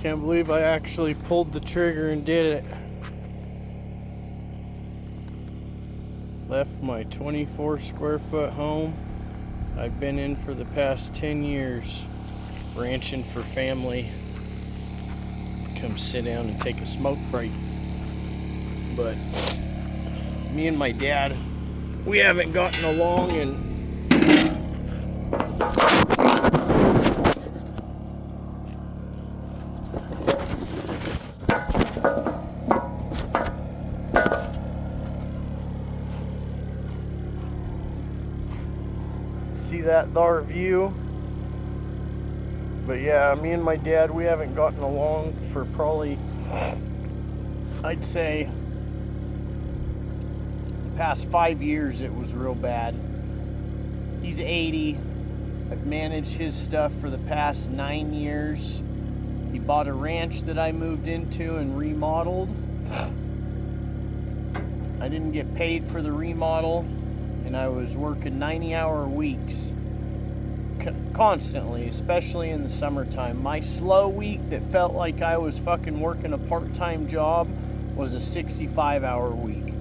Can't believe I actually pulled the trigger and did it. Left my 24 square foot home I've been in for the past 10 years, ranching for family. Come sit down and take a smoke break. But me and my dad, we haven't gotten along, and see that there view? But yeah, me and my dad, we haven't gotten along for probably, I'd say, the past 5 years. It was real bad. He's 80. I've managed his stuff for the past 9 years. He bought a ranch that I moved into and remodeled. I didn't get paid for the remodel, and I was working 90-hour weeks constantly, especially in the summertime. My slow week that felt like I was fucking working a part-time job was a 65-hour week,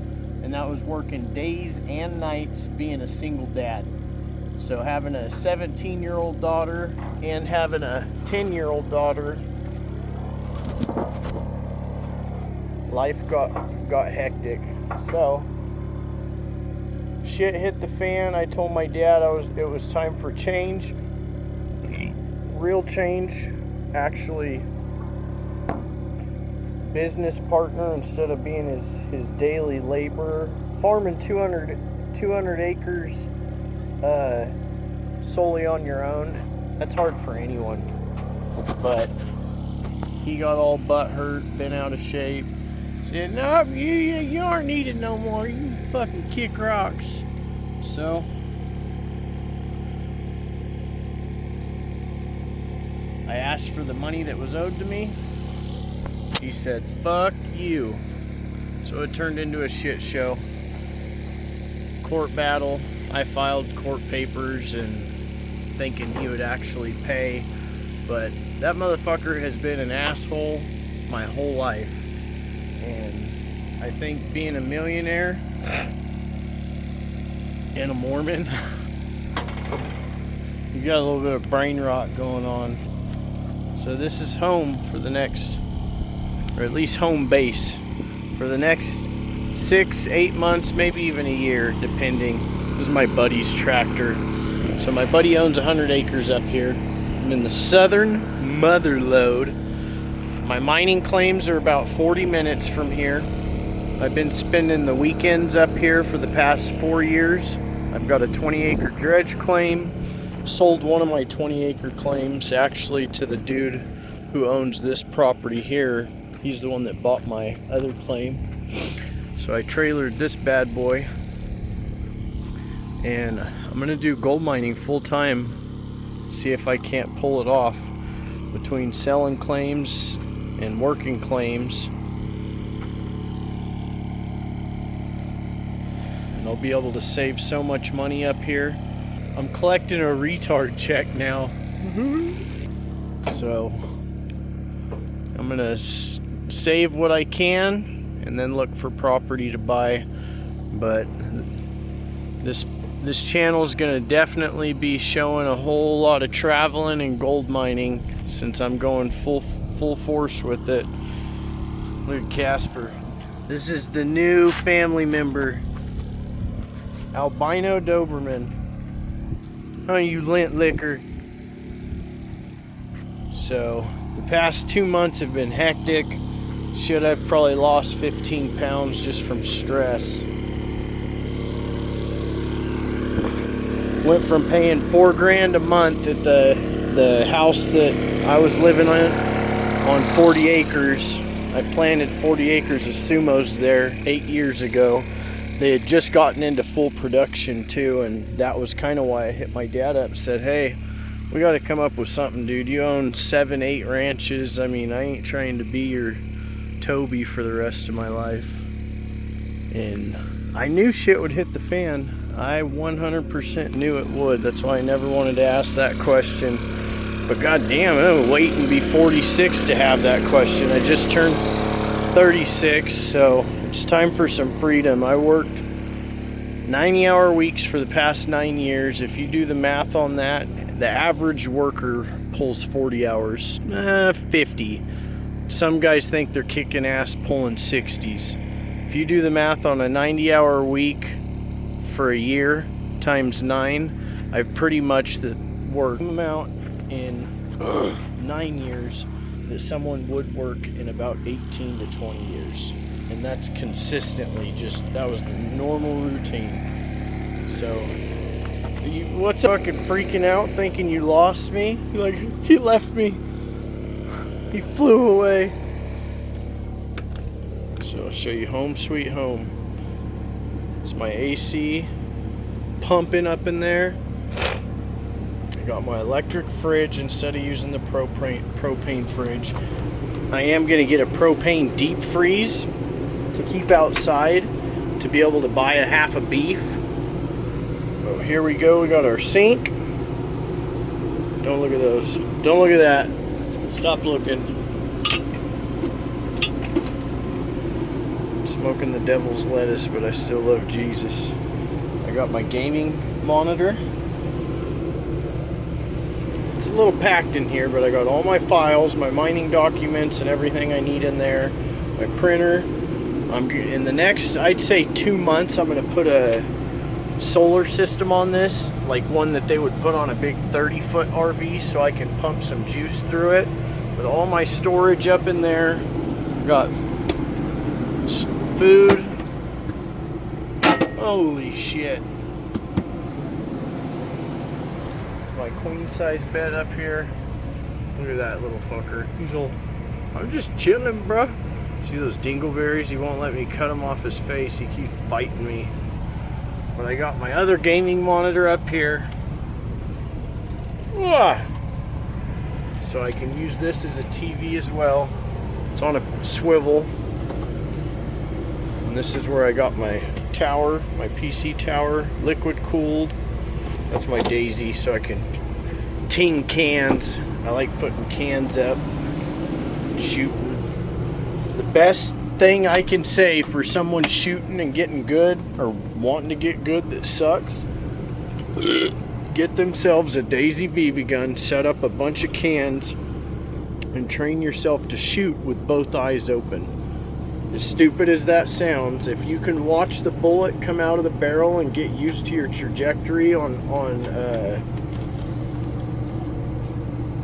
and that was working days and nights, being a single dad. So having a 17-year-old daughter and having a 10-year-old daughter, life got hectic. So shit hit the fan. I told my dad it was time for change. Real change. Actually, business partner instead of being his daily laborer. Farming 200 acres solely on your own, that's hard for anyone. But he got all butt hurt, been out of shape. Said, no, you aren't needed no more. You can fucking kick rocks. So I asked for the money that was owed to me. He said, fuck you. So it turned into a shit show. Court battle. I filed court papers and thinking he would actually pay. But that motherfucker has been an asshole my whole life. And I think being a millionaire and a Mormon, you got a little bit of brain rot going on. So this is home for the next, or at least home base, for the next 6-8 months, maybe even a year, depending. This is my buddy's tractor. So my buddy owns 100 acres up here. I'm in the southern mother lode. My mining claims are about 40 minutes from here. I've been spending the weekends up here for the past 4 years. I've got a 20-acre dredge claim. Sold one of my 20-acre claims actually to the dude who owns this property here. He's the one that bought my other claim. So I trailered this bad boy. And I'm gonna do gold mining full time. See if I can't pull it off between selling claims and working claims. And I'll be able to save so much money up here. I'm collecting a retard check now. So I'm gonna save what I can and then look for property to buy. But this channel is gonna definitely be showing a whole lot of traveling and gold mining since I'm going full force with it. Look at Casper. This is the new family member, Albino Doberman. Oh, you lint liquor. So the past 2 months have been hectic. Shit, I've probably lost 15 pounds just from stress. Went from paying $4,000 a month at the house that I was living on 40 acres. I planted 40 acres of sumos there 8 years ago. They had just gotten into full production too, and that was kind of why I hit my dad up and said, hey, we got to come up with something, dude. You own 7-8 ranches. I mean, I ain't trying to be your Toby for the rest of my life. And I knew shit would hit the fan. I 100% knew it would. That's why I never wanted to ask that question. But goddamn, I'm gonna wait and be 46 to have that question. I just turned 36, so it's time for some freedom. I worked 90-hour weeks for the past 9 years. If you do the math on that, the average worker pulls 40 hours, 50. Some guys think they're kicking ass pulling 60s. If you do the math on a 90-hour week for a year times 9, I've pretty much worked the amount in 9 years that someone would work in about 18 to 20 years. And that's consistently that was the normal routine. So, what's fucking freaking out thinking you lost me? You're like, he left me. He flew away. So I'll show you home sweet home. It's my AC pumping up in there. I got my electric fridge instead of using the propane fridge. I am going to get a propane deep freeze to keep outside to be able to buy a half a beef. Oh, here we go. We got our sink. Don't look at those. Don't look at that. Stop looking. Smoking the devil's lettuce, but I still love Jesus. I got my gaming monitor. It's a little packed in here, but I got all my files, my mining documents, and everything I need in there. My printer. In the next, I'd say 2 months, I'm going to put a solar system on this, like one that they would put on a big 30-foot RV, so I can pump some juice through it. With all my storage up in there, got food. Holy shit. My queen size bed up here. Look at that little fucker. He's all, I'm just chilling, bruh. See those dingleberries? He won't let me cut them off his face. He keeps biting me. But I got my other gaming monitor up here. So I can use this as a TV as well. It's on a swivel. And this is where I got my tower, my PC tower, liquid cooled. That's my Daisy, so I can ting cans. I like putting cans up, shooting. The best thing I can say for someone shooting and getting good, or wanting to get good that sucks, get themselves a Daisy BB gun, set up a bunch of cans, and train yourself to shoot with both eyes open. As stupid as that sounds, if you can watch the bullet come out of the barrel and get used to your trajectory on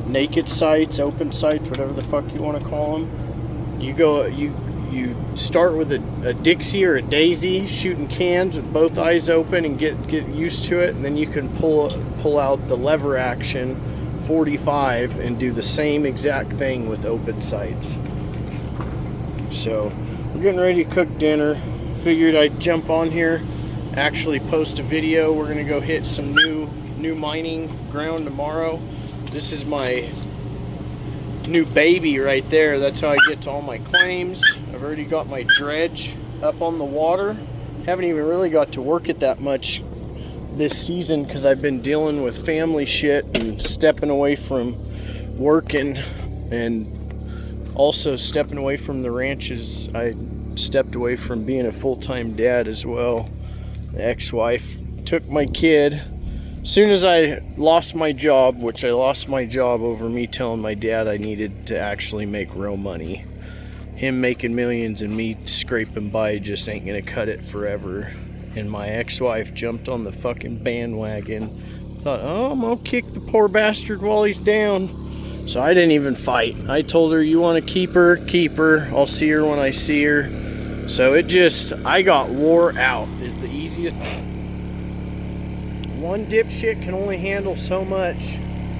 naked sights, open sights, whatever the fuck you want to call them, you start with a Dixie or a Daisy, shooting cans with both eyes open, and get used to it, and then you can pull out the lever action 45 and do the same exact thing with open sights. So we're getting ready to cook dinner. Figured I'd jump on here, actually post a video. We're gonna go hit some new mining ground tomorrow. This is my new baby right there. That's how I get to all my claims. I've already got my dredge up on the water. Haven't even really got to work it that much this season because I've been dealing with family shit and stepping away from working, and also stepping away from the ranches. I stepped away from being a full-time dad as well. The ex-wife took my kid. As soon as I lost my job, which I lost my job over me telling my dad I needed to actually make real money. Him making millions and me scraping by just ain't gonna cut it forever. And my ex-wife jumped on the fucking bandwagon. Thought, oh, I'm gonna kick the poor bastard while he's down. So I didn't even fight. I told her, you want to keep her, keep her. I'll see her when I see her. So I got wore out is the easiest. One dipshit can only handle so much.